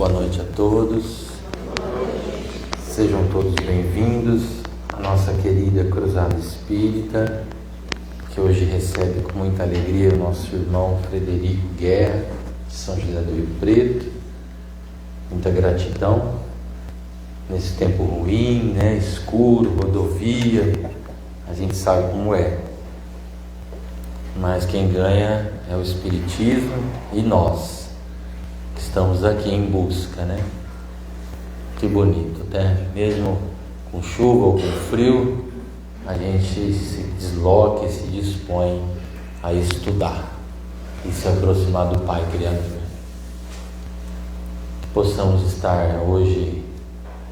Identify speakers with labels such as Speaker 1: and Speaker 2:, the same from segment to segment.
Speaker 1: boa noite a todos. Sejam todos bem-vindos à nossa querida Cruzada Espírita, que hoje recebe com muita alegria o nosso irmão Frederico Guerra, de São José do Rio Preto. Muita gratidão nesse tempo ruim, né? Escuro, rodovia, a gente sabe como é. Mas quem ganha é o Espiritismo e nós, que estamos aqui em busca, né? Que bonito, até mesmo com chuva ou com frio, a gente se desloca e se dispõe a estudar e se aproximar do Pai Criador. Que possamos estar hoje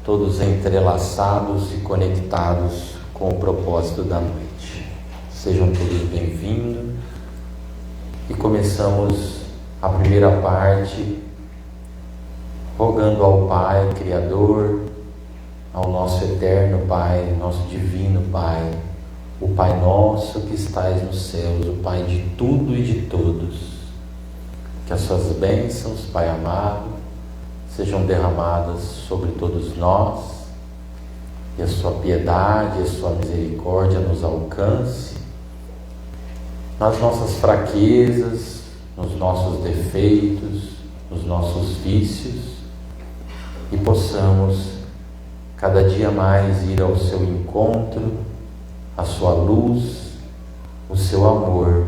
Speaker 1: todos entrelaçados e conectados com o propósito da noite. Sejam todos bem-vindos e começamos a primeira parte rogando ao Pai Criador, ao nosso eterno Pai, nosso divino Pai, o Pai nosso que estais nos céus, o Pai de tudo e de todos, que as suas bênçãos, Pai amado, sejam derramadas sobre todos nós, e a sua piedade, a sua misericórdia nos alcance nas nossas fraquezas, nos nossos defeitos, nos nossos vícios, e possamos cada dia mais ir ao seu encontro, a sua luz, o seu amor,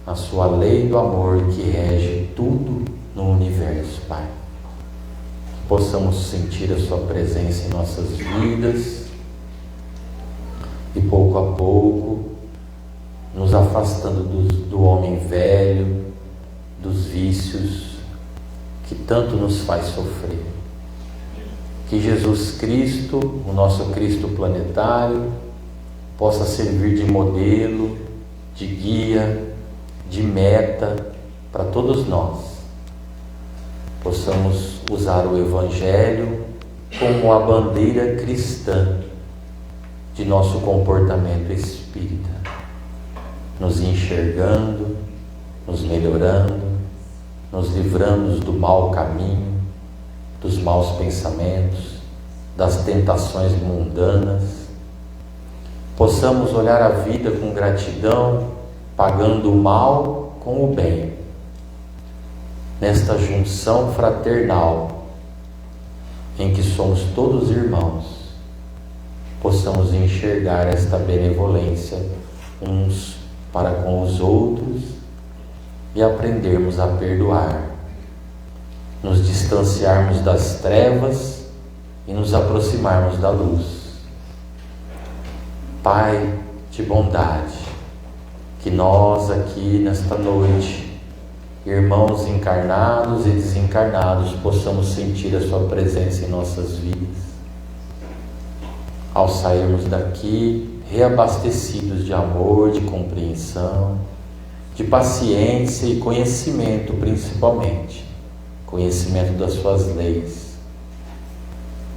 Speaker 1: a sua lei do amor que rege tudo no universo, Pai. Que possamos sentir a sua presença em nossas vidas e pouco a pouco nos afastando do homem velho, dos vícios que tanto nos faz sofrer. Que Jesus Cristo, o nosso Cristo planetário, possa servir de modelo, de guia, de meta para todos nós. Possamos usar o Evangelho como a bandeira cristã de nosso comportamento espírita, nos enxergando, nos melhorando, nos livrando do mau caminho, dos maus pensamentos, das tentações mundanas. Possamos olhar a vida com gratidão, pagando o mal com o bem. Nesta junção fraternal, em que somos todos irmãos, possamos enxergar esta benevolência uns para com os outros e aprendermos a perdoar, nos distanciarmos das trevas e nos aproximarmos da luz. Pai de bondade, que nós aqui nesta noite, irmãos encarnados e desencarnados, possamos sentir a sua presença em nossas vidas. Ao sairmos daqui, reabastecidos de amor, de compreensão, de paciência e conhecimento, principalmente conhecimento das suas leis,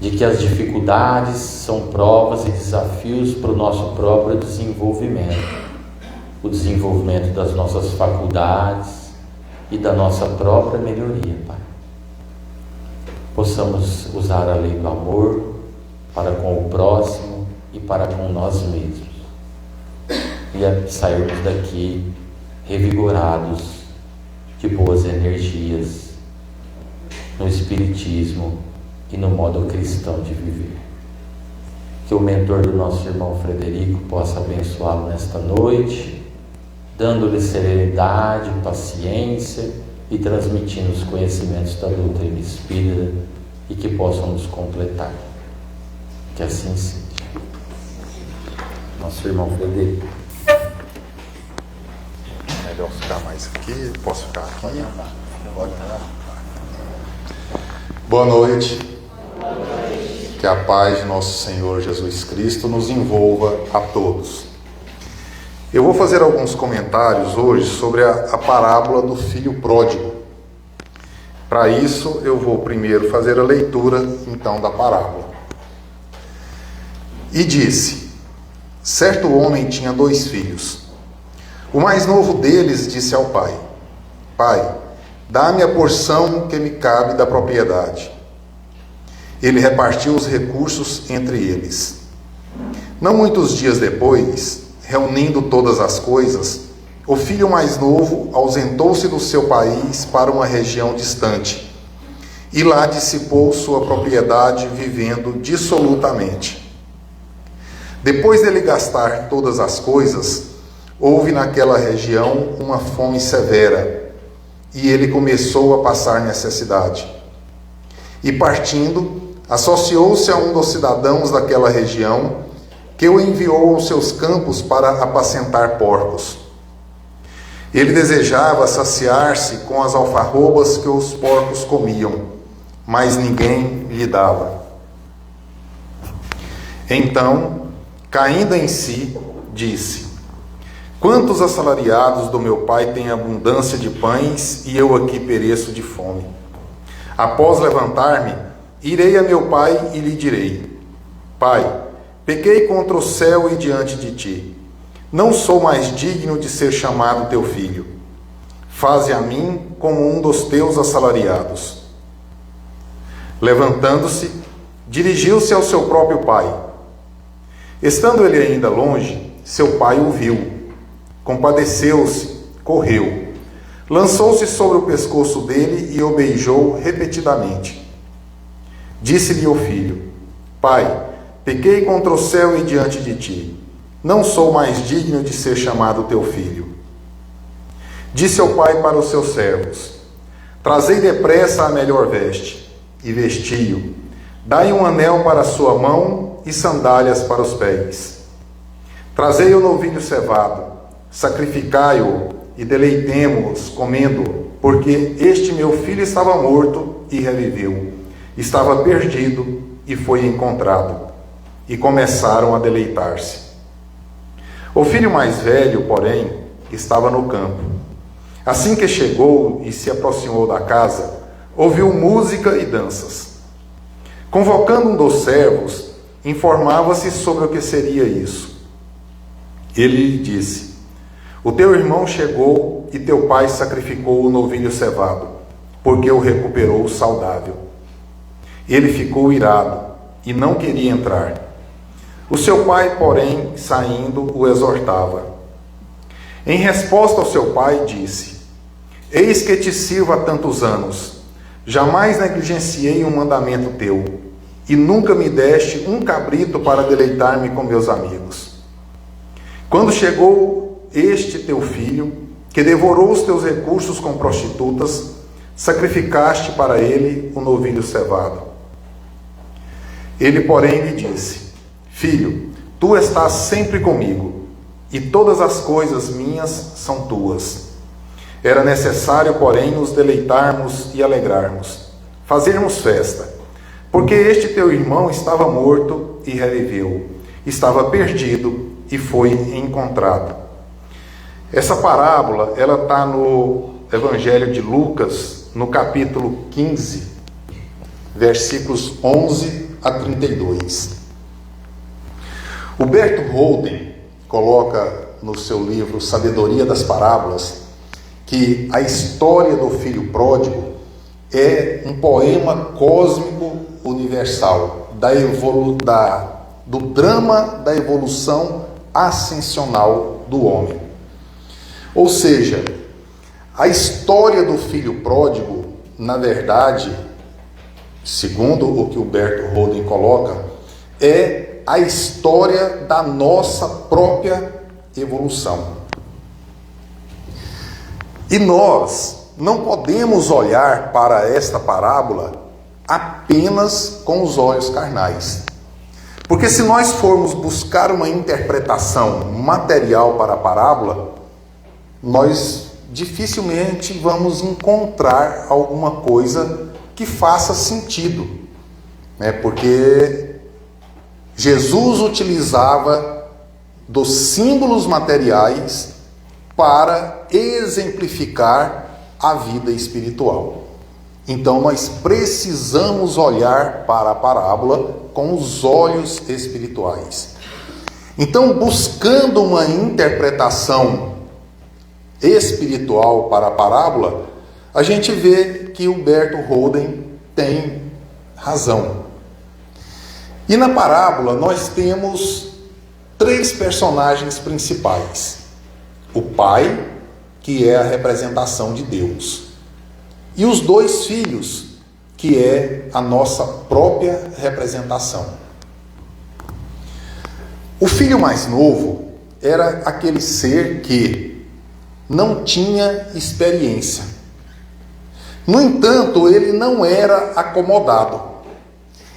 Speaker 1: de que as dificuldades são provas e desafios para o nosso próprio desenvolvimento, o desenvolvimento das nossas faculdades e da nossa própria melhoria, Pai. Possamos usar a lei do amor para com o próximo e para com nós mesmos, e sairmos daqui revigorados de boas energias no Espiritismo e no modo cristão de viver. Que o mentor do nosso irmão Frederico possa abençoá-lo nesta noite, dando-lhe serenidade, paciência e transmitindo os conhecimentos da doutrina espírita, e que possam nos completar. Que assim seja. Nosso irmão Frederico.
Speaker 2: Melhor ficar mais aqui, posso ficar aqui?
Speaker 1: Pode falar.
Speaker 2: Boa noite. Que a paz de nosso Senhor Jesus Cristo nos envolva a todos. Eu vou fazer alguns comentários hoje sobre a parábola do filho pródigo. Para isso, eu vou primeiro fazer a leitura, então, da parábola. E disse: certo homem tinha 2 filhos. O mais novo deles disse ao pai: Pai, dá-me a porção que me cabe da propriedade. Ele repartiu os recursos entre eles. Não muitos dias depois, reunindo todas as coisas, o filho mais novo ausentou-se do seu país para uma região distante, e lá dissipou sua propriedade, vivendo dissolutamente. Depois dele gastar todas as coisas, houve naquela região uma fome severa, e ele começou a passar necessidade. E partindo, associou-se a um dos cidadãos daquela região, que o enviou aos seus campos para apacentar porcos. Ele desejava saciar-se com as alfarrobas que os porcos comiam, mas ninguém lhe dava. Então, caindo em si, disse: quantos assalariados do meu pai têm abundância de pães e eu aqui pereço de fome? Após levantar-me, irei a meu pai e lhe direi: Pai, pequei contra o céu e diante de ti. Não sou mais digno de ser chamado teu filho. Faze a mim como um dos teus assalariados. Levantando-se, dirigiu-se ao seu próprio pai. Estando ele ainda longe, seu pai o viu. Compadeceu-se, correu. Lançou-se sobre o pescoço dele e o beijou repetidamente. Disse-lhe o filho: Pai, pequei contra o céu e diante de ti. Não sou mais digno de ser chamado teu filho. Disse o pai para os seus servos: Trazei depressa a melhor veste, e vesti-o. Dai um anel para a sua mão e sandálias para os pés. Trazei o novilho cevado, sacrificai-o e deleitemo-os comendo-o, porque este meu filho estava morto e reviveu, estava perdido e foi encontrado. E começaram a deleitar-se. O filho mais velho, porém, estava no campo. Assim que chegou e se aproximou da casa, ouviu música e danças. Convocando um dos servos, informava-se sobre o que seria isso. Ele lhe disse: O teu irmão chegou e teu pai sacrificou o novilho cevado, porque o recuperou saudável. Ele ficou irado e não queria entrar. O seu pai, porém, saindo, o exortava. Em resposta ao seu pai, disse: Eis que te sirvo há tantos anos, jamais negligenciei um mandamento teu, e nunca me deste um cabrito para deleitar-me com meus amigos. Quando chegou este teu filho, que devorou os teus recursos com prostitutas, sacrificaste para ele o novilho cevado. Ele, porém, lhe disse: Filho, tu estás sempre comigo, e todas as coisas minhas são tuas. Era necessário, porém, nos deleitarmos e alegrarmos, fazermos festa, porque este teu irmão estava morto e reviveu, estava perdido e foi encontrado. Essa parábola, ela está no Evangelho de Lucas, no capítulo 15, versículos 11 a 32. O Berto Holden coloca no seu livro Sabedoria das Parábolas que a história do filho pródigo é um poema cósmico universal do drama da evolução ascensional do homem. Ou seja, a história do filho pródigo, na verdade, segundo o que o Berto Holden coloca, é a história da nossa própria evolução. E nós não podemos olhar para esta parábola apenas com os olhos carnais. Porque se nós formos buscar uma interpretação material para a parábola, nós dificilmente vamos encontrar alguma coisa que faça sentido, né? Porque Jesus utilizava dos símbolos materiais para exemplificar a vida espiritual. Então nós precisamos olhar para a parábola com os olhos espirituais. Então, buscando uma interpretação espiritual para a parábola, a gente vê que o Humberto Holden tem razão. E na parábola nós temos 3 personagens principais. O pai, que é a representação de Deus, e os 2 filhos, que é a nossa própria representação. O filho mais novo era aquele ser que não tinha experiência. No entanto, ele não era acomodado.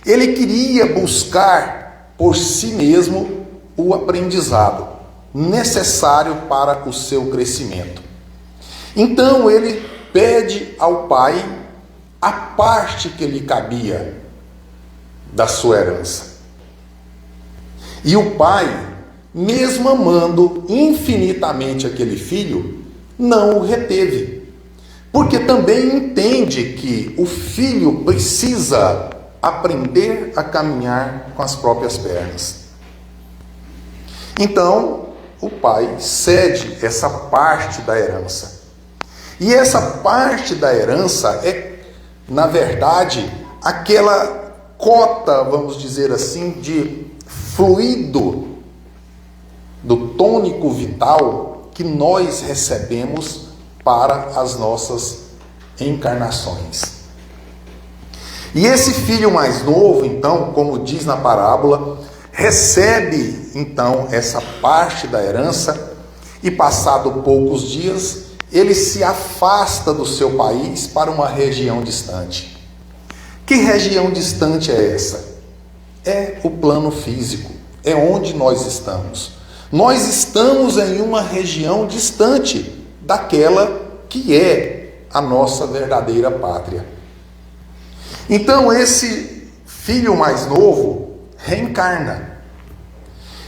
Speaker 2: Ele queria buscar por si mesmo o aprendizado necessário para o seu crescimento. Então ele pede ao pai a parte que lhe cabia da sua herança. E o pai, mesmo amando infinitamente aquele filho, não o reteve, porque também entende que o filho precisa aprender a caminhar com as próprias pernas. Então, o pai cede essa parte da herança. E essa parte da herança é, na verdade, aquela cota, vamos dizer assim, de fluido do tônico vital que nós recebemos para as nossas encarnações. E esse filho mais novo, então, como diz na parábola, recebe então essa parte da herança e, passado poucos dias, ele se afasta do seu país para uma região distante. Que região distante é essa? É o plano físico, é onde nós estamos. Nós estamos em uma região distante daquela que é a nossa verdadeira pátria. Então esse filho mais novo reencarna.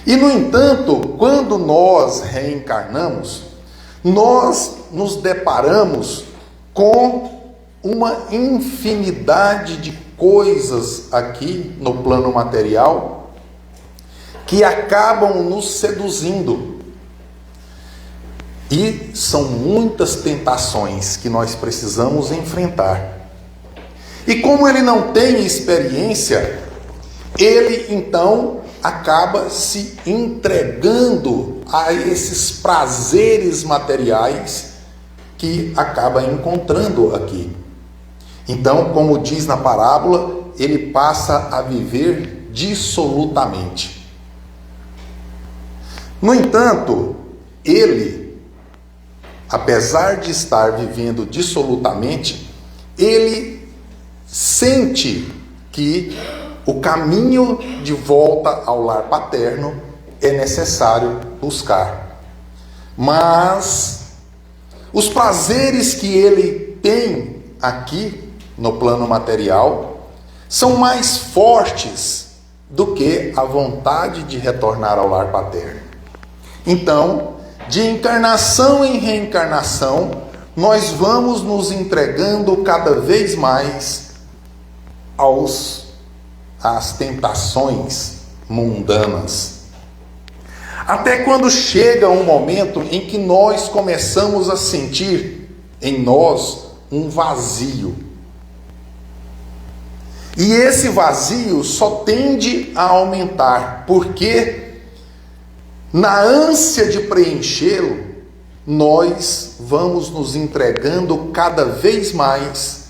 Speaker 2: E no entanto, quando nós reencarnamos, nós nos deparamos com uma infinidade de coisas aqui no plano material que acabam nos seduzindo. E são muitas tentações que nós precisamos enfrentar. E como ele não tem experiência, ele então acaba se entregando a esses prazeres materiais que acaba encontrando aqui. Então, como diz na parábola, ele passa a viver dissolutamente. No entanto, ele, apesar de estar vivendo dissolutamente, ele sente que o caminho de volta ao lar paterno é necessário buscar. Mas os prazeres que ele tem aqui no plano material são mais fortes do que a vontade de retornar ao lar paterno. Então, de encarnação em reencarnação, nós vamos nos entregando cada vez mais às tentações mundanas. Até quando chega um momento em que nós começamos a sentir em nós um vazio. E esse vazio só tende a aumentar, porque na ânsia de preenchê-lo, nós vamos nos entregando cada vez mais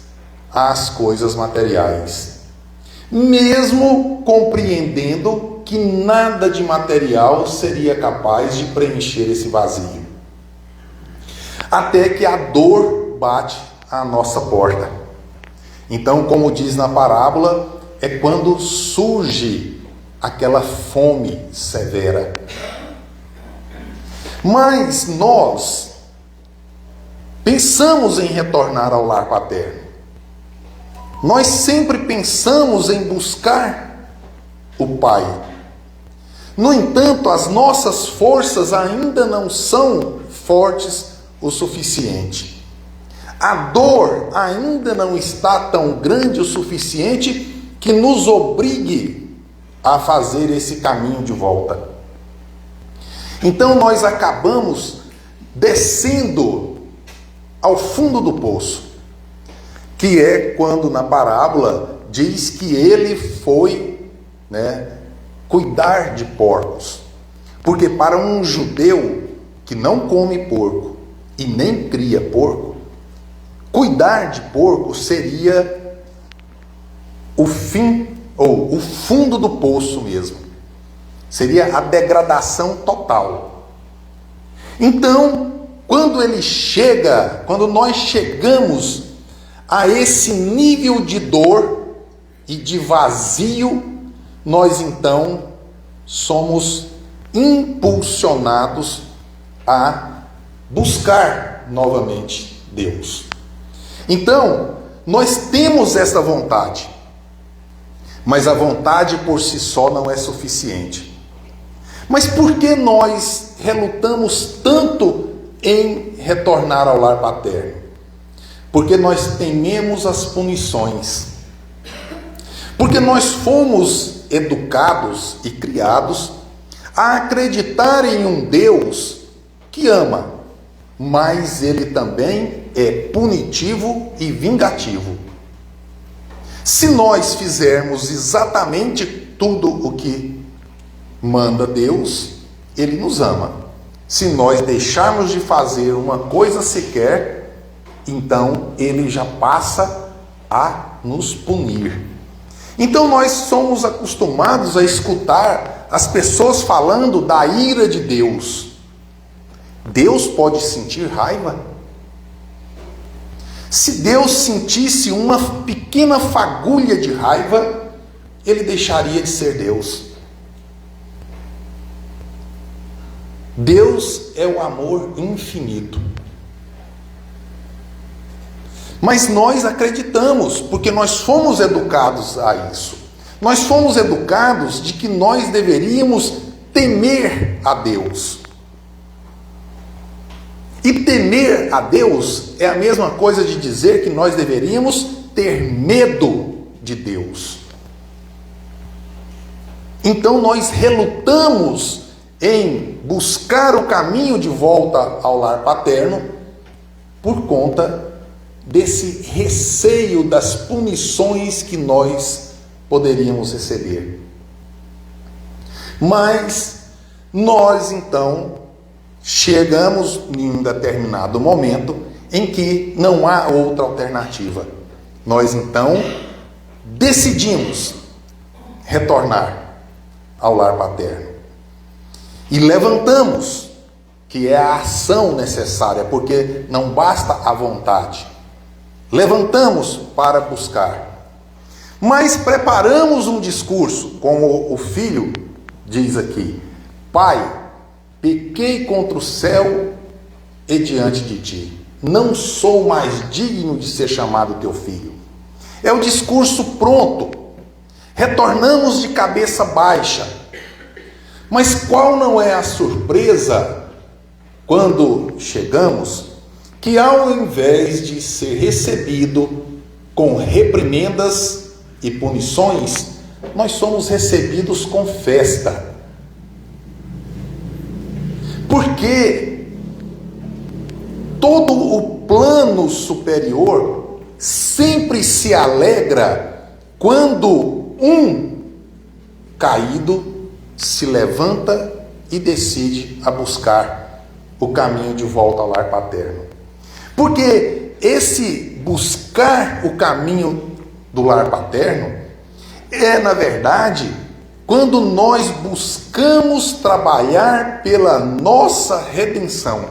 Speaker 2: às coisas materiais, mesmo compreendendo que nada de material seria capaz de preencher esse vazio. Até que a dor bate à nossa porta. Então, como diz na parábola, é quando surge aquela fome severa. Mas nós pensamos em retornar ao lar paterno. Nós sempre pensamos em buscar o Pai. No entanto, as nossas forças ainda não são fortes o suficiente. A dor ainda não está tão grande o suficiente que nos obrigue a fazer esse caminho de volta. Então nós acabamos descendo ao fundo do poço, que é quando na parábola diz que ele foi, cuidar de porcos. Porque para um judeu que não come porco e nem cria porco, cuidar de porco seria o fim, ou o fundo do poço mesmo. Seria a degradação total. Então, quando nós chegamos a esse nível de dor e de vazio, nós então somos impulsionados a buscar novamente Deus. Então, nós temos essa vontade, mas a vontade por si só não é suficiente. Mas por que nós relutamos tanto em retornar ao lar paterno? Porque nós tememos as punições. Porque nós fomos educados e criados a acreditar em um Deus que ama, mas ele também é punitivo e vingativo. Se nós fizermos exatamente tudo o que manda Deus, ele nos ama. Se nós deixarmos de fazer uma coisa sequer, então ele já passa a nos punir. Então nós somos acostumados a escutar as pessoas falando da ira de Deus. Deus pode sentir raiva? Se Deus sentisse uma pequena fagulha de raiva, ele deixaria de ser Deus. Deus é o amor infinito. Mas nós acreditamos, porque nós fomos educados a isso. Nós fomos educados de que nós deveríamos temer a Deus. E temer a Deus é a mesma coisa de dizer que nós deveríamos ter medo de Deus. Então nós relutamos em buscar o caminho de volta ao lar paterno por conta desse receio das punições que nós poderíamos receber. Mas nós então chegamos em um determinado momento em que não há outra alternativa. Nós então decidimos retornar ao lar paterno. E levantamos, que é a ação necessária, porque não basta a vontade. Levantamos para buscar. Mas preparamos um discurso, como o filho diz aqui: Pai, pequei contra o céu e diante de ti. Não sou mais digno de ser chamado teu filho. É o discurso pronto. Retornamos de cabeça baixa. Mas qual não é a surpresa quando chegamos, que ao invés de ser recebido com reprimendas e punições, nós somos recebidos com festa. Porque todo o plano superior sempre se alegra quando um caído se levanta e decide a buscar o caminho de volta ao lar paterno. Porque esse buscar o caminho do lar paterno é, na verdade, quando nós buscamos trabalhar pela nossa redenção,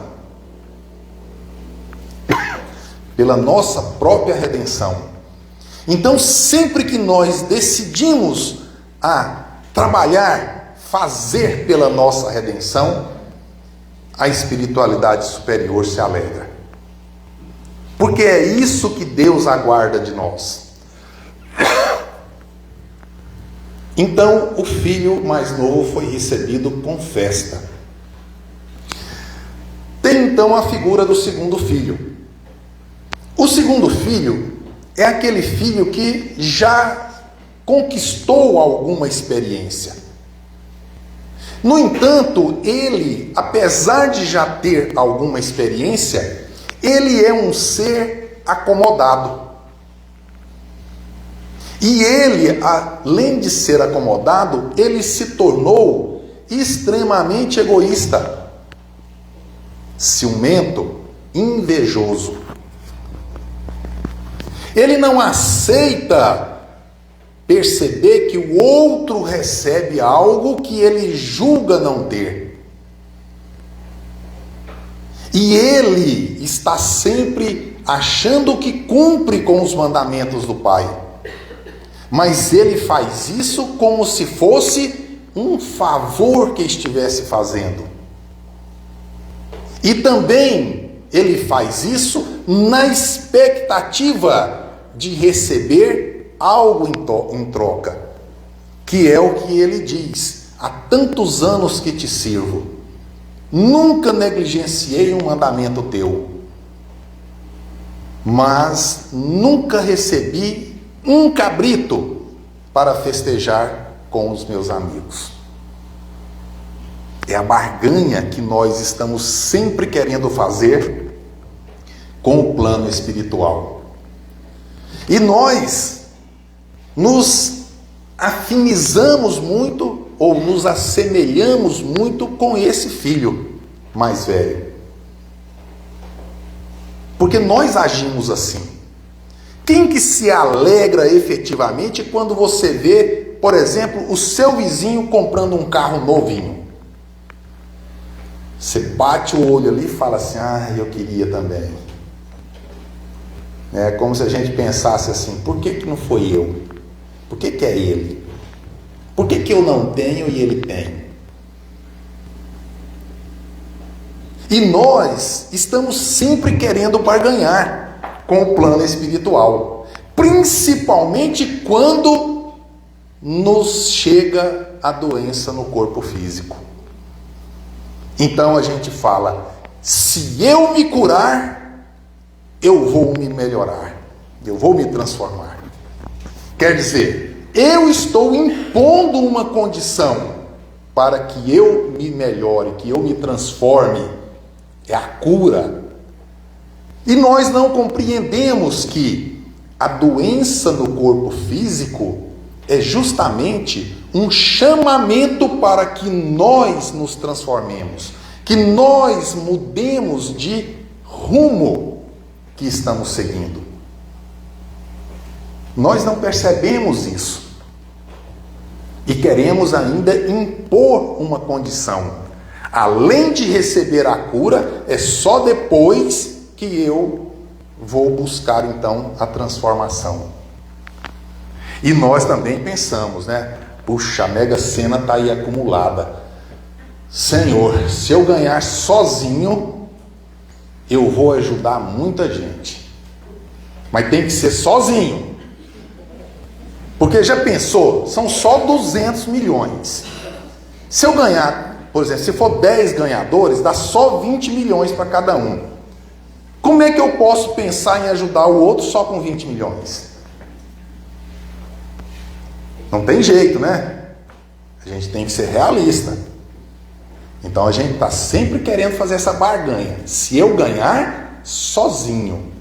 Speaker 2: pela nossa própria redenção. Então, sempre que nós decidimos a trabalhar, fazer pela nossa redenção, a espiritualidade superior se alegra. Porque é isso que Deus aguarda de nós. Então, o filho mais novo foi recebido com festa. Tem então a figura do segundo filho. O segundo filho é aquele filho que já conquistou alguma experiência. No entanto, ele, apesar de já ter alguma experiência, ele é um ser acomodado. E ele, além de ser acomodado, ele se tornou extremamente egoísta, ciumento, invejoso. Ele não aceita perceber que o outro recebe algo que ele julga não ter. E ele está sempre achando que cumpre com os mandamentos do Pai. Mas ele faz isso como se fosse um favor que estivesse fazendo. E também ele faz isso na expectativa de receber algo em troca, que é o que ele diz: há tantos anos que te sirvo, nunca negligenciei um mandamento teu, mas nunca recebi um cabrito para festejar com os meus amigos. É a barganha que nós estamos sempre querendo fazer com o plano espiritual. E nós nos afinizamos muito, ou nos assemelhamos muito com esse filho mais velho. Porque nós agimos assim. Quem que se alegra efetivamente quando você vê, por exemplo, o seu vizinho comprando um carro novinho? Você bate o olho ali e fala assim: ah, eu queria também. É como se a gente pensasse assim: por que não foi eu? Por que é ele? Por que eu não tenho e ele tem? E nós estamos sempre querendo barganhar com o plano espiritual, principalmente quando nos chega a doença no corpo físico. Então a gente fala: se eu me curar, eu vou me melhorar, eu vou me transformar. Quer dizer, eu estou impondo uma condição para que eu me melhore, que eu me transforme. É a cura. E nós não compreendemos que a doença no corpo físico é justamente um chamamento para que nós nos transformemos, que nós mudemos de rumo que estamos seguindo. Nós não percebemos isso e queremos ainda impor uma condição. Além de receber a cura, é só depois que eu vou buscar então a transformação. E nós também pensamos, né? Puxa, a Mega Sena está aí acumulada. Senhor, se eu ganhar sozinho, eu vou ajudar muita gente. Mas tem que ser sozinho. Porque já pensou? São só 200 milhões. Se eu ganhar, por exemplo, se for 10 ganhadores, dá só 20 milhões para cada um. Como é que eu posso pensar em ajudar o outro só com 20 milhões? Não tem jeito, né? A gente tem que ser realista. Então a gente está sempre querendo fazer essa barganha. Se eu ganhar, sozinho.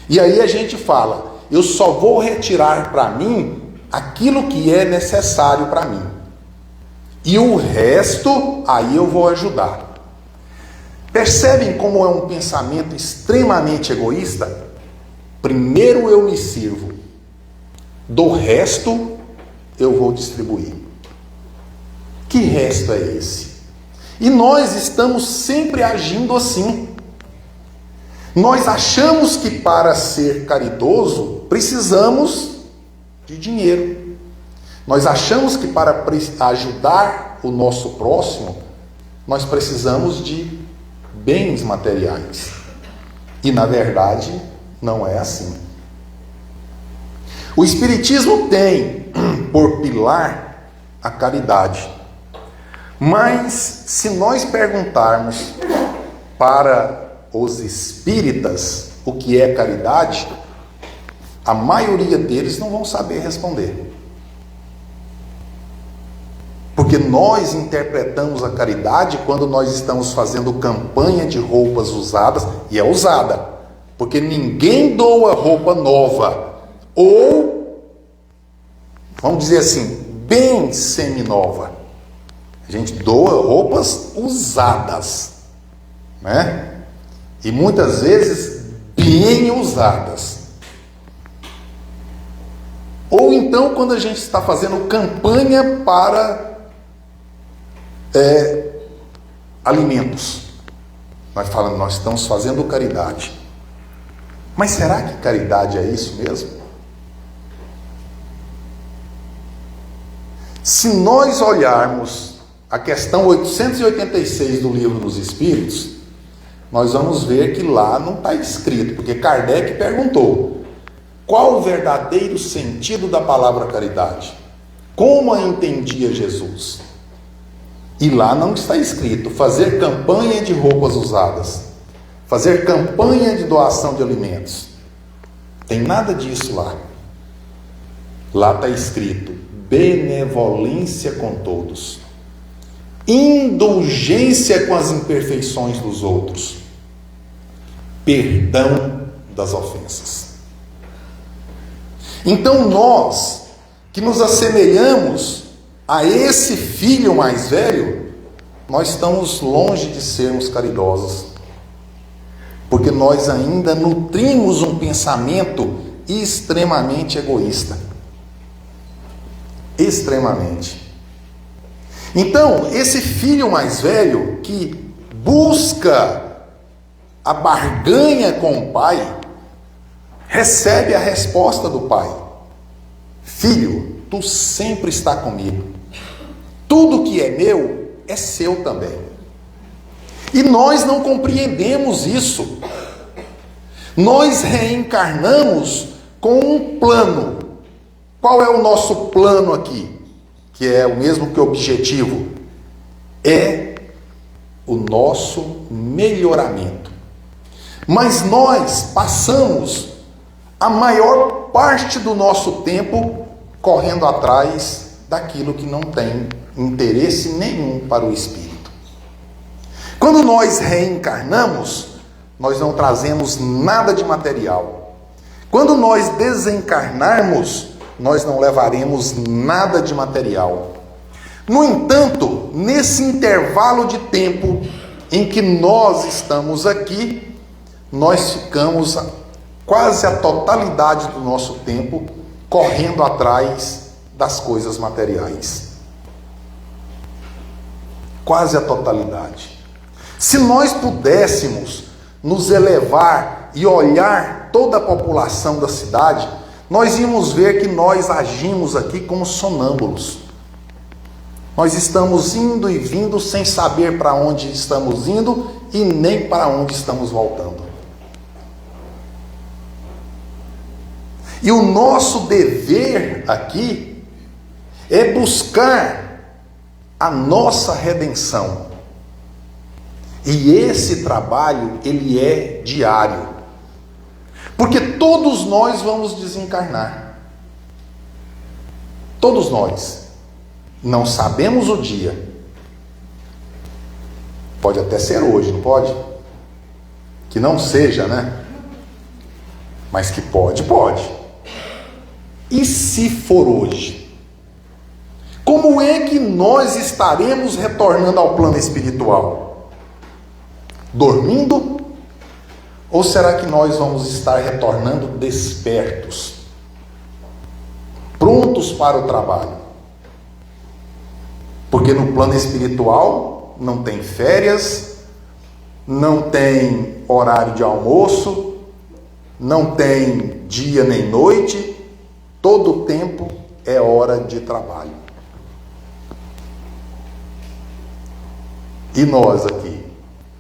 Speaker 2: E aí a gente fala: eu só vou retirar para mim aquilo que é necessário para mim. E o resto, aí eu vou ajudar. Percebem como é um pensamento extremamente egoísta? Primeiro eu me sirvo, do resto eu vou distribuir. Que resto é esse? E nós estamos sempre agindo assim. Nós achamos que para ser caridoso precisamos de dinheiro. Nós achamos que para ajudar o nosso próximo nós precisamos de bens materiais. E na verdade não é assim. O Espiritismo tem por pilar a caridade. Mas se nós perguntarmos para os espíritas o que é caridade, a maioria deles não vão saber responder. Porque nós interpretamos a caridade quando nós estamos fazendo campanha de roupas usadas, e é usada, porque ninguém doa roupa nova, ou vamos dizer assim, bem seminova. A gente doa roupas usadas, né? E muitas vezes bem usadas. Ou então quando a gente está fazendo campanha para alimentos. Nós falamos, nós estamos fazendo caridade. Mas será que caridade é isso mesmo? Se nós olharmos a questão 886 do Livro dos Espíritos, nós vamos ver que lá não está escrito, porque Kardec perguntou: qual o verdadeiro sentido da palavra caridade? Como a entendia Jesus? E lá não está escrito fazer campanha de roupas usadas, fazer campanha de doação de alimentos. Tem nada disso lá. Lá está escrito benevolência com todos, indulgência com as imperfeições dos outros, perdão das ofensas. Então nós, que nos assemelhamos a esse filho mais velho, nós estamos longe de sermos caridosos, porque nós ainda nutrimos um pensamento extremamente egoísta. Extremamente. Então, esse filho mais velho que busca a barganha com o pai, recebe a resposta do pai: filho, tu sempre está comigo. Tudo que é meu é seu também. E nós não compreendemos isso. Nós reencarnamos com um plano. Qual é o nosso plano aqui? Que é o mesmo que o objetivo. É o nosso melhoramento. Mas nós passamos a maior parte do nosso tempo correndo atrás daquilo que não tem interesse nenhum para o espírito. Quando nós reencarnamos, nós não trazemos nada de material. Quando nós desencarnarmos, nós não levaremos nada de material. No entanto, nesse intervalo de tempo em que nós estamos aqui, nós ficamos quase a totalidade do nosso tempo correndo atrás das coisas materiais. Quase a totalidade. Se nós pudéssemos nos elevar e olhar toda a população da cidade, nós íamos ver que nós agimos aqui como sonâmbulos. Nós estamos indo e vindo sem saber para onde estamos indo e nem para onde estamos voltando. E o nosso dever aqui é buscar a nossa redenção. E esse trabalho, ele é diário. Porque todos nós vamos desencarnar. Todos nós. Não sabemos o dia. Pode até ser hoje, não pode? Que não seja, né? Mas que pode, pode. E se for hoje? Como é que nós estaremos retornando ao plano espiritual? Dormindo? Ou será que nós vamos estar retornando despertos? Prontos para o trabalho? Porque no plano espiritual não tem férias, não tem horário de almoço, não tem dia nem noite, todo o tempo é hora de trabalho. E nós aqui?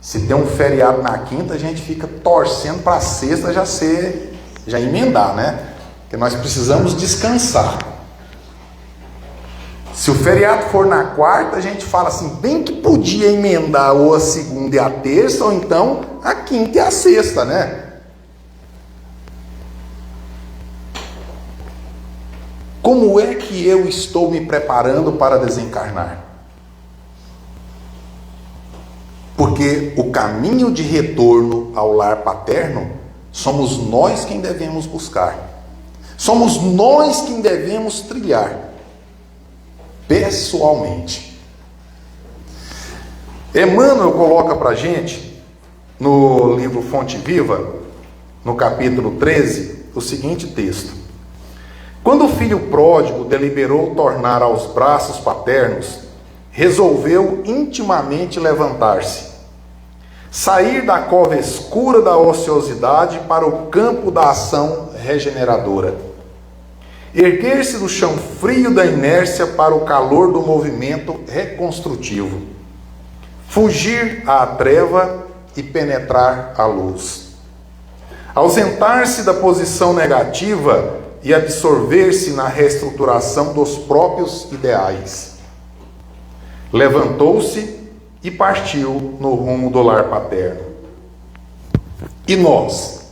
Speaker 2: Se tem um feriado na quinta, a gente fica torcendo para a sexta já emendar, né? Porque nós precisamos descansar. Se o feriado for na quarta, a gente fala assim, bem que podia emendar ou a segunda e a terça, ou então a quinta e a sexta, né? Como é que eu estou me preparando para desencarnar? Porque o caminho de retorno ao lar paterno, somos nós quem devemos buscar. Somos nós quem devemos trilhar. pessoalmente. Emmanuel coloca para a gente, no livro Fonte Viva, no capítulo 13, o seguinte texto: quando o filho pródigo deliberou tornar aos braços paternos, resolveu intimamente levantar-se, sair da cova escura da ociosidade para o campo da ação regeneradora, erguer-se do chão frio da inércia para o calor do movimento reconstrutivo, fugir à treva e penetrar a luz, ausentar-se da posição negativa e absorver-se na reestruturação dos próprios ideais. Levantou-se e partiu no rumo do lar paterno. E nós?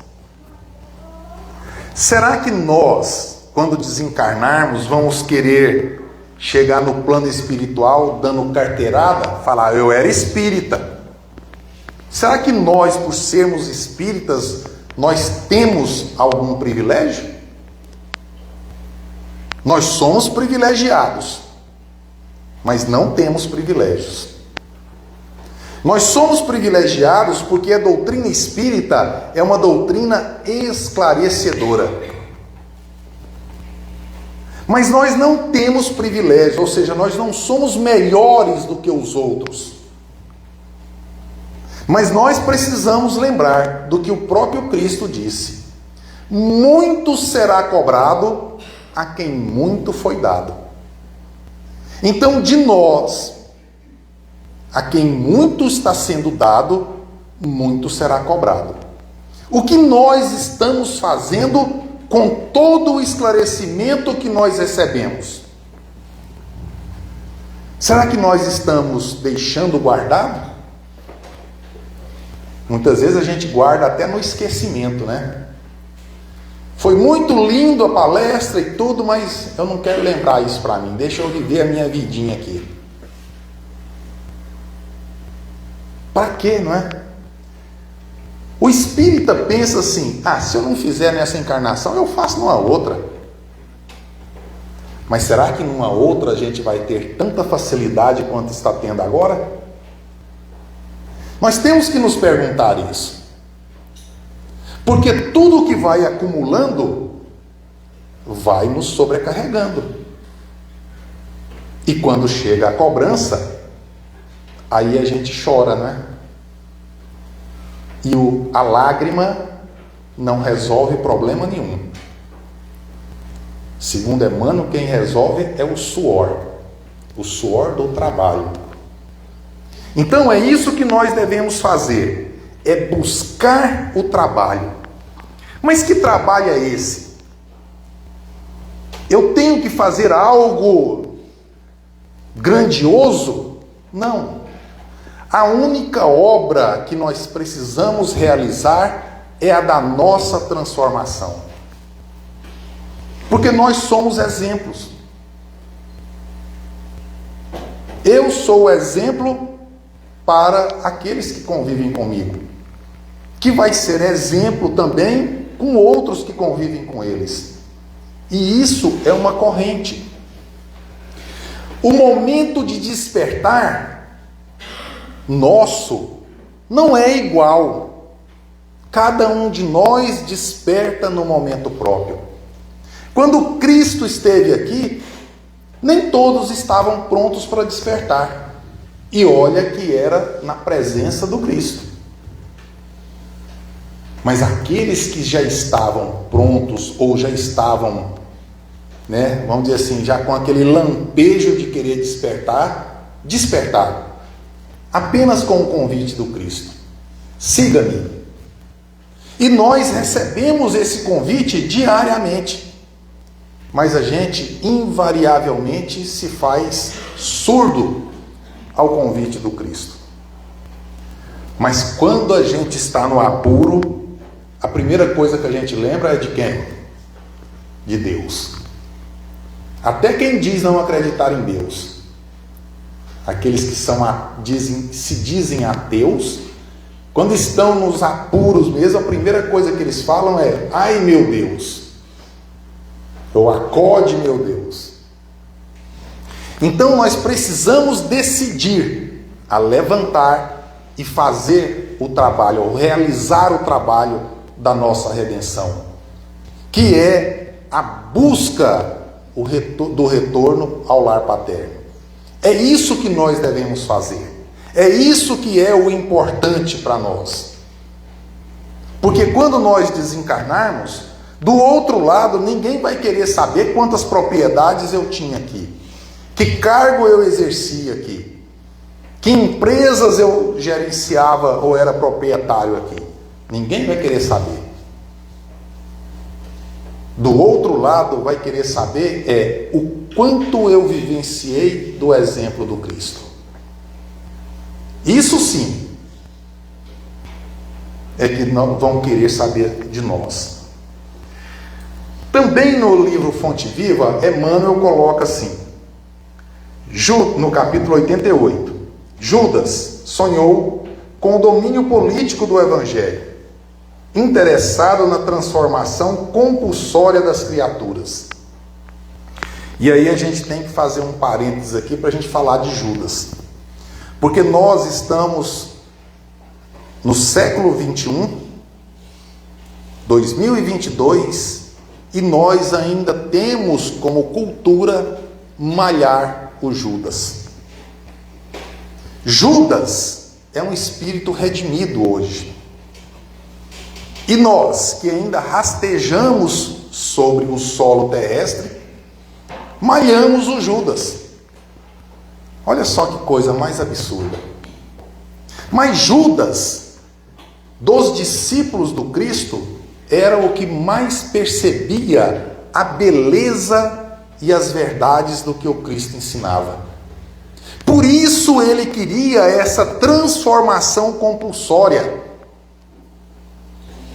Speaker 2: Será que nós, quando desencarnarmos, vamos querer chegar no plano espiritual dando carteirada? Falar, eu era espírita. Será que nós, por sermos espíritas, nós temos algum privilégio? Nós somos privilegiados, mas não temos privilégios. Nós somos privilegiados porque a doutrina espírita é uma doutrina esclarecedora. Mas nós não temos privilégio, ou seja, nós não somos melhores do que os outros. Mas nós precisamos lembrar do que o próprio Cristo disse: muito será cobrado a quem muito foi dado. Então, de nós, a quem muito está sendo dado, muito será cobrado. O que nós estamos fazendo com todo o esclarecimento que nós recebemos? Será que nós estamos deixando guardado? Muitas vezes a gente guarda até no esquecimento, né? Foi muito lindo a palestra e tudo, mas eu não quero lembrar isso para mim. Deixa eu viver a minha vidinha aqui. Para quê, não é? O espírita pensa assim: se eu não fizer nessa encarnação, eu faço numa outra. Mas será que numa outra a gente vai ter tanta facilidade quanto está tendo agora? Nós temos que nos perguntar isso. Porque tudo que vai acumulando vai nos sobrecarregando. E quando chega a cobrança, aí a gente chora, né? E a lágrima não resolve problema nenhum. Segundo Emmanuel, quem resolve é o suor do trabalho. Então é isso que nós devemos fazer. É buscar o trabalho. Mas que trabalho é esse? Eu tenho que fazer algo grandioso? Não. A única obra que nós precisamos realizar é a da nossa transformação. Porque nós somos exemplos. Eu sou o exemplo para aqueles que convivem comigo, que vai ser exemplo também com outros que convivem com eles. E isso é uma corrente. O momento de despertar nosso não é igual. Cada um de nós desperta no momento próprio. Quando Cristo esteve aqui, nem todos estavam prontos para despertar. E olha que era na presença do Cristo. Mas aqueles que já estavam prontos, ou já estavam, vamos dizer assim, já com aquele lampejo de querer despertar, despertaram. Apenas com o convite do Cristo: siga-me. E nós recebemos esse convite diariamente. Mas a gente invariavelmente se faz surdo ao convite do Cristo. Mas quando a gente está no apuro, a primeira coisa que a gente lembra é de quem? De Deus. Até quem diz não acreditar em Deus, aqueles que se dizem ateus, quando estão nos apuros mesmo, a primeira coisa que eles falam é: ai meu Deus, ou acode meu Deus. Então nós precisamos decidir a levantar e fazer o trabalho, ou realizar o trabalho da nossa redenção, que é a busca do retorno ao lar paterno. É isso que nós devemos fazer. É isso que é o importante para nós. Porque quando nós desencarnarmos, do outro lado, ninguém vai querer saber quantas propriedades eu tinha aqui, que cargo eu exercia aqui, que empresas eu gerenciava ou era proprietário aqui. Ninguém vai querer saber. Do outro lado, vai querer saber o quanto eu vivenciei do exemplo do Cristo. Isso sim é que não vão querer saber de nós. Também no livro Fonte Viva, Emmanuel coloca assim, no capítulo 88, Judas sonhou com o domínio político do Evangelho, interessado na transformação compulsória das criaturas. E aí a gente tem que fazer um parênteses aqui para a gente falar de Judas. Porque nós estamos no século 21, 2022, e nós ainda temos como cultura malhar o Judas. Judas é um espírito redimido hoje. E nós, que ainda rastejamos sobre o solo terrestre, malhamos o Judas. Olha só que coisa mais absurda. Mas Judas, dos discípulos do Cristo, era o que mais percebia a beleza e as verdades do que o Cristo ensinava. Por isso ele queria essa transformação compulsória.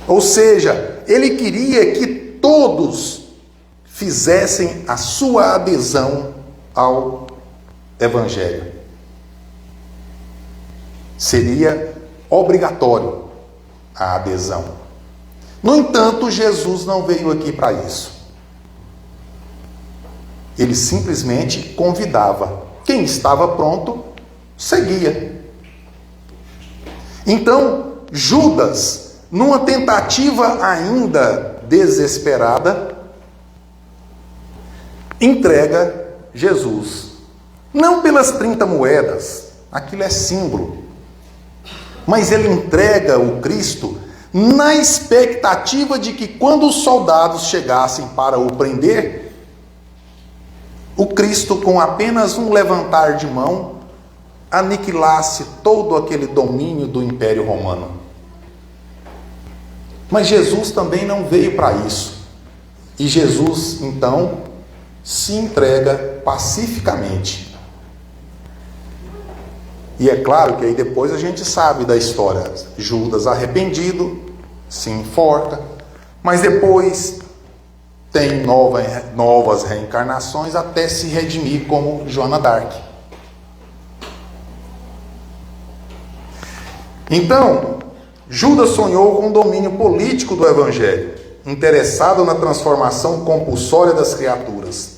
Speaker 2: Ou seja, ele queria que todos fizessem a sua adesão ao Evangelho. Seria obrigatório a adesão. No entanto, Jesus não veio aqui para isso. Ele simplesmente convidava. Quem estava pronto, seguia. Então, Judas, numa tentativa ainda desesperada, entrega Jesus. Não pelas 30 moedas, aquilo é símbolo. Mas ele entrega o Cristo na expectativa de que quando os soldados chegassem para o prender, o Cristo, com apenas um levantar de mão, aniquilasse todo aquele domínio do Império Romano. Mas Jesus também não veio para isso. E Jesus, então, se entrega pacificamente. E é claro que aí depois a gente sabe da história. Judas arrependido, se enforca, mas depois tem novas reencarnações até se redimir como Joana d'Arc. Então, Judas sonhou com o domínio político do Evangelho, interessado na transformação compulsória das criaturas.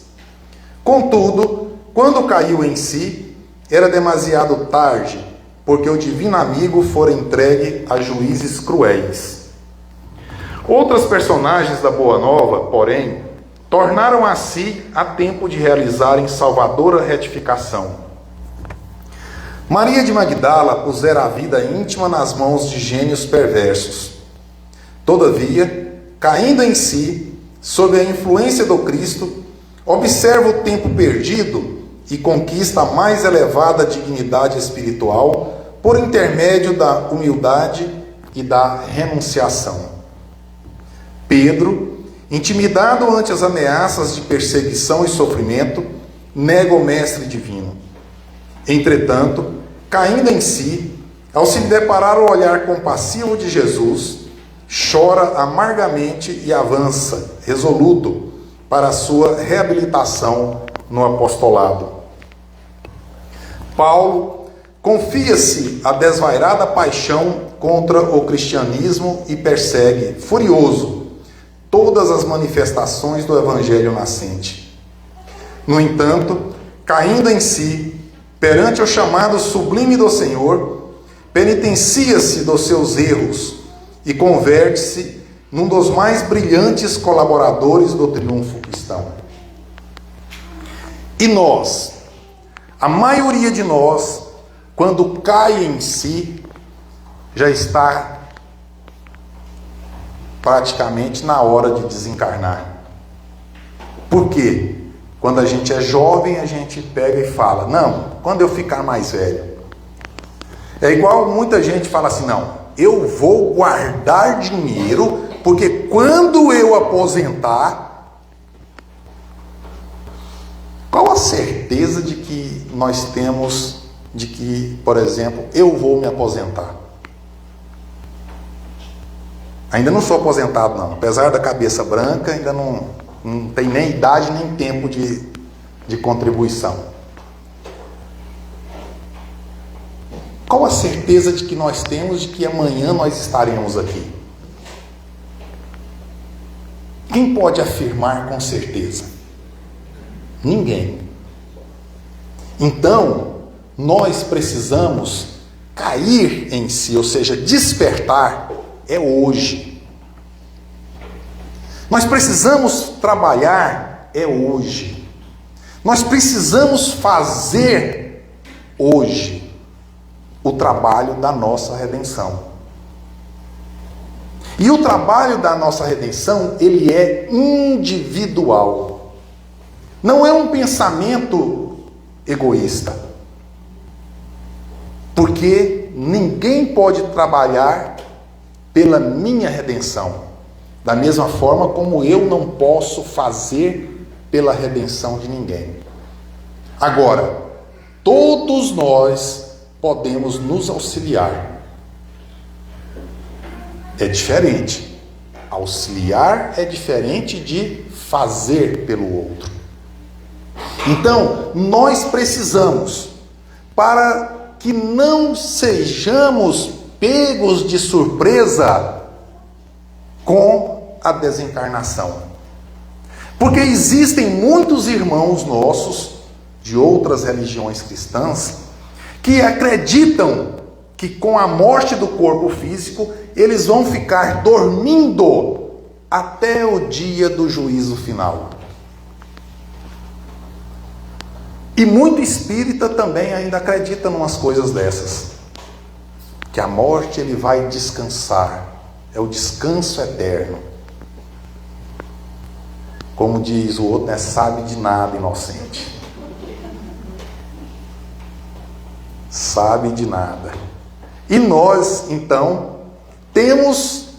Speaker 2: Contudo, quando caiu em si, era demasiado tarde, porque o divino amigo fora entregue a juízes cruéis. Outras personagens da Boa Nova, porém, tornaram a si a tempo de realizarem salvadora retificação. Maria de Magdala pusera a vida íntima nas mãos de gênios perversos. Todavia, caindo em si, sob a influência do Cristo, observa o tempo perdido e conquista a mais elevada dignidade espiritual por intermédio da humildade e da renunciação. Pedro, intimidado ante as ameaças de perseguição e sofrimento, nega o Mestre Divino. Entretanto, caindo em si, ao se deparar o olhar compassivo de Jesus, chora amargamente e avança, resoluto, para a sua reabilitação no apostolado. Paulo confia-se a desvairada paixão contra o cristianismo e persegue, furioso, todas as manifestações do Evangelho nascente. No entanto, caindo em si, perante o chamado sublime do Senhor, penitencia-se dos seus erros e converte-se num dos mais brilhantes colaboradores do triunfo cristão. E nós, a maioria de nós, quando cai em si, já está praticamente na hora de desencarnar. Por quê? Quando a gente é jovem, a gente pega e fala, não, quando eu ficar mais velho. É igual muita gente fala assim, não, eu vou guardar dinheiro, porque quando eu aposentar, qual a certeza de que nós temos de que, por exemplo, eu vou me aposentar? Ainda não sou aposentado não, apesar da cabeça branca, ainda não tem nem idade nem tempo de contribuição. Qual a certeza de que nós temos de que amanhã nós estaremos aqui? Quem pode afirmar com certeza? Ninguém. Então, nós precisamos cair em si, ou seja, despertar, é hoje. Nós precisamos trabalhar, é hoje. Nós precisamos fazer hoje o trabalho da nossa redenção. E o trabalho da nossa redenção, ele é individual. Não é um pensamento egoísta. Porque ninguém pode trabalhar pela minha redenção, da mesma forma como eu não posso fazer pela redenção de ninguém. Agora, todos nós podemos nos auxiliar. É diferente. Auxiliar é diferente de fazer pelo outro. Então, nós precisamos, para que não sejamos pegos de surpresa com a desencarnação. Porque existem muitos irmãos nossos de outras religiões cristãs que acreditam que com a morte do corpo físico eles vão ficar dormindo até o dia do juízo final. E muito espírita também ainda acredita em umas coisas dessas. Que a morte ele vai descansar. É o descanso eterno. Como diz o outro, sabe de nada, inocente. Sabe de nada. E nós, então, temos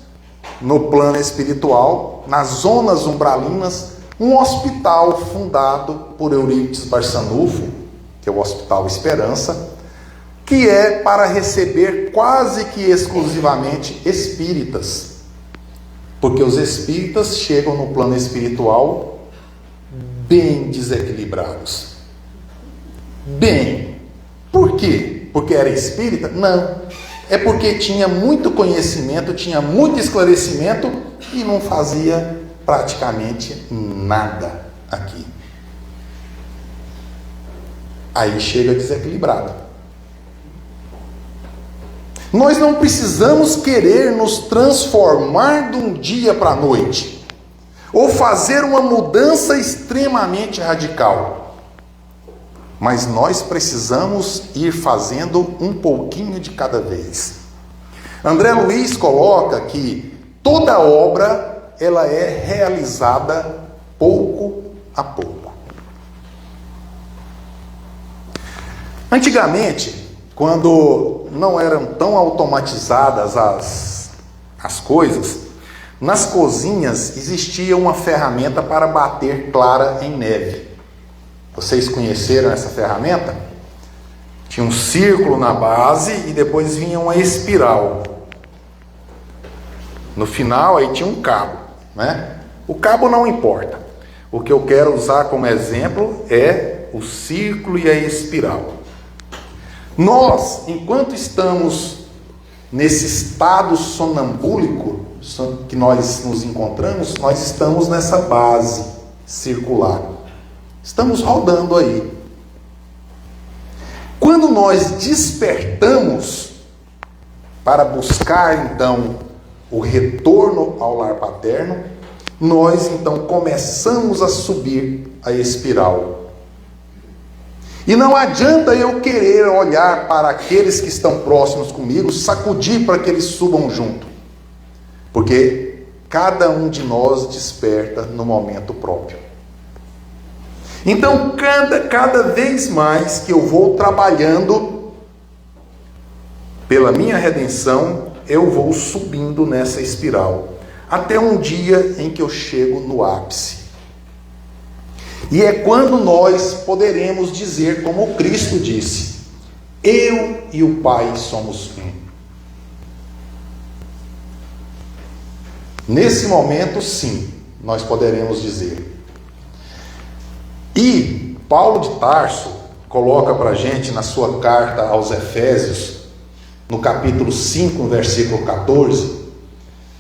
Speaker 2: no plano espiritual, nas zonas umbralinas, um hospital fundado por Eurípides Barçanufo, que é o Hospital Esperança, que é para receber quase que exclusivamente espíritas. Porque os espíritas chegam no plano espiritual bem desequilibrados. Bem. Por quê? Porque era espírita? Não. É porque tinha muito conhecimento, tinha muito esclarecimento e não fazia praticamente nada aqui. Aí chega desequilibrado. Nós não precisamos querer nos transformar de um dia para a noite, ou fazer uma mudança extremamente radical. Mas nós precisamos ir fazendo um pouquinho de cada vez. André Luiz coloca que toda obra ela é realizada pouco a pouco. Antigamente, quando não eram tão automatizadas as coisas, nas cozinhas existia uma ferramenta para bater clara em neve. Vocês conheceram essa ferramenta? Tinha um círculo na base e depois vinha uma espiral. No final aí tinha um cabo, né? O cabo não importa. O que eu quero usar como exemplo é o círculo e a espiral. Nós, enquanto estamos nesse estado sonambúlico que nós nos encontramos, nós estamos nessa base circular. Estamos rodando aí. quando nós despertamos para buscar então o retorno ao lar paterno, nós então começamos a subir a espiral. E não adianta eu querer olhar para aqueles que estão próximos comigo, sacudir para que eles subam junto, porque cada um de nós desperta no momento próprio. Então, cada vez mais que eu vou trabalhando pela minha redenção, eu vou subindo nessa espiral, até um dia em que eu chego no ápice. E é quando nós poderemos dizer, como Cristo disse: eu e o Pai somos um. Nesse momento, sim, nós poderemos dizer. E Paulo de Tarso coloca para a gente na sua carta aos Efésios, no capítulo 5, versículo 14,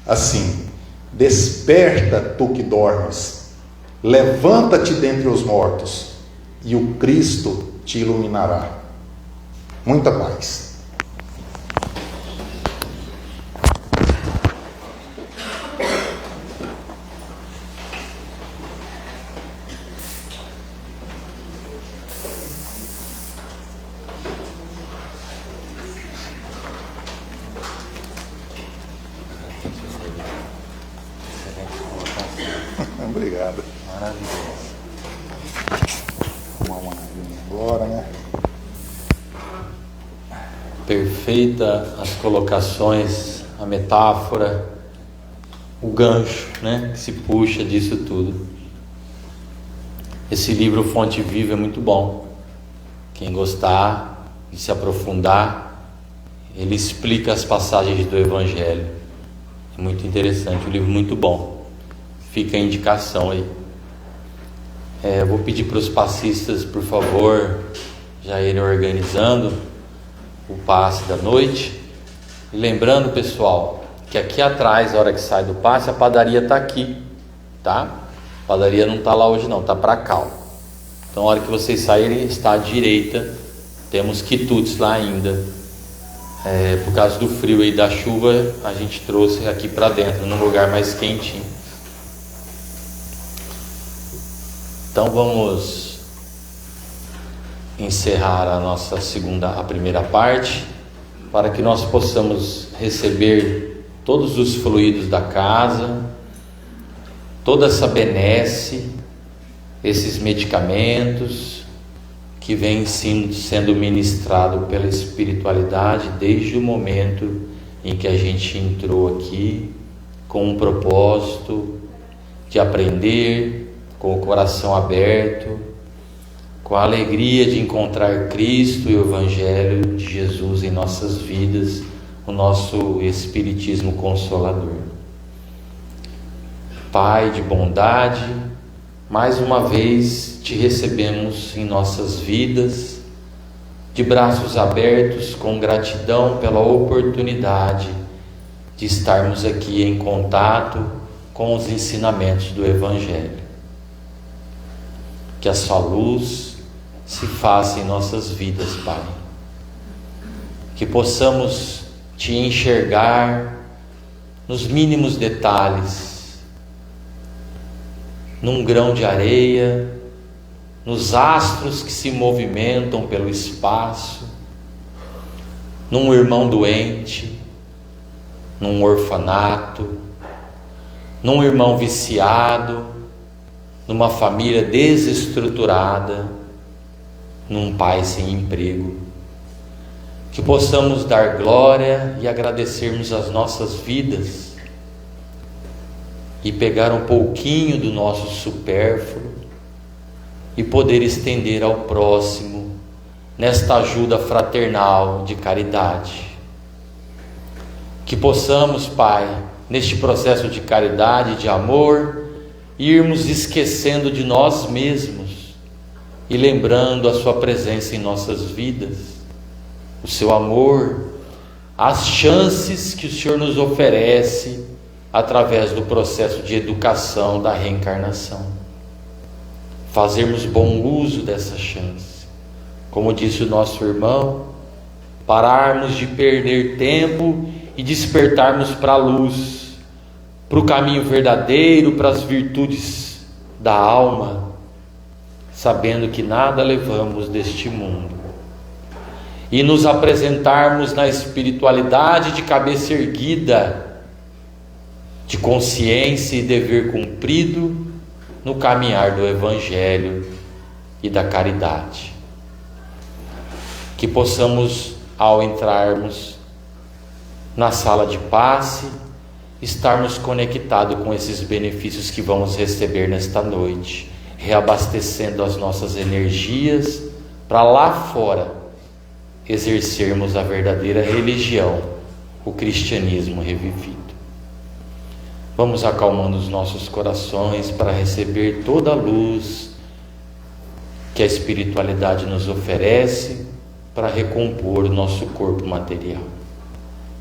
Speaker 2: assim: desperta tu que dormes, levanta-te dentre os mortos, e o Cristo te iluminará. Muita paz. Obrigado.
Speaker 1: Maravilhoso.
Speaker 2: Tomar uma aguinha agora, né?
Speaker 1: Perfeita as colocações, a metáfora, o gancho, né, que se puxa disso tudo. Esse livro Fonte Viva é muito bom. Quem gostar de se aprofundar, ele explica as passagens do Evangelho. É muito interessante, um livro muito bom. Fica a indicação aí. Eu vou pedir para os passistas, por favor, já irem organizando o passe da noite. E lembrando, pessoal, que aqui atrás, na hora que sai do passe, a padaria está aqui, tá? A padaria não está lá hoje não, está para cá, ó. Então, na hora que vocês saírem, está à direita. Temos quitutes lá ainda. Por causa do frio e da chuva, a gente trouxe aqui para dentro, num lugar mais quentinho. Então vamos encerrar a primeira parte, para que nós possamos receber todos os fluidos da casa, toda essa benesse, esses medicamentos que vêm sendo ministrado pela espiritualidade desde o momento em que a gente entrou aqui com um propósito de aprender, com o coração aberto, com a alegria de encontrar Cristo e o Evangelho de Jesus em nossas vidas, o nosso Espiritismo Consolador. Pai de bondade, mais uma vez te recebemos em nossas vidas, de braços abertos, com gratidão pela oportunidade de estarmos aqui em contato com os ensinamentos do Evangelho. Que a sua luz se faça em nossas vidas, Pai. Que possamos te enxergar nos mínimos detalhes, num grão de areia, nos astros que se movimentam pelo espaço, num irmão doente, num orfanato, num irmão viciado, numa família desestruturada, num pai sem emprego. Que possamos dar glória e agradecermos as nossas vidas e pegar um pouquinho do nosso supérfluo e poder estender ao próximo nesta ajuda fraternal de caridade. Que possamos, Pai, neste processo de caridade, de amor, irmos esquecendo de nós mesmos e lembrando a sua presença em nossas vidas, o seu amor, as chances que o Senhor nos oferece através do processo de educação da reencarnação. Fazermos bom uso dessa chance, como disse o nosso irmão, pararmos de perder tempo e despertarmos para a luz, para o caminho verdadeiro, para as virtudes da alma, sabendo que nada levamos deste mundo, e nos apresentarmos na espiritualidade de cabeça erguida, de consciência e dever cumprido no caminhar do Evangelho e da caridade. Que possamos, ao entrarmos na sala de passe, estarmos conectados com esses benefícios que vamos receber nesta noite, reabastecendo as nossas energias para lá fora exercermos a verdadeira religião, o cristianismo revivido. Vamos acalmando os nossos corações para receber toda a luz que a espiritualidade nos oferece para recompor o nosso corpo material.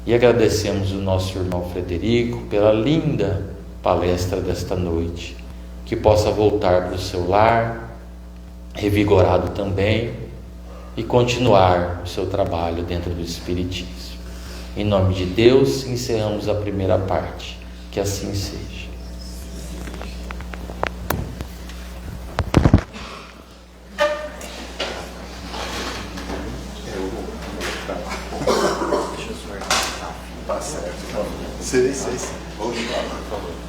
Speaker 1: E agradecemos o nosso irmão Frederico pela linda palestra desta noite, que possa voltar para o seu lar, revigorado também, e continuar o seu trabalho dentro do Espiritismo. Em nome de Deus, encerramos a primeira parte. Que assim seja.
Speaker 2: Tá certo. Sim. Vamos lá, por favor.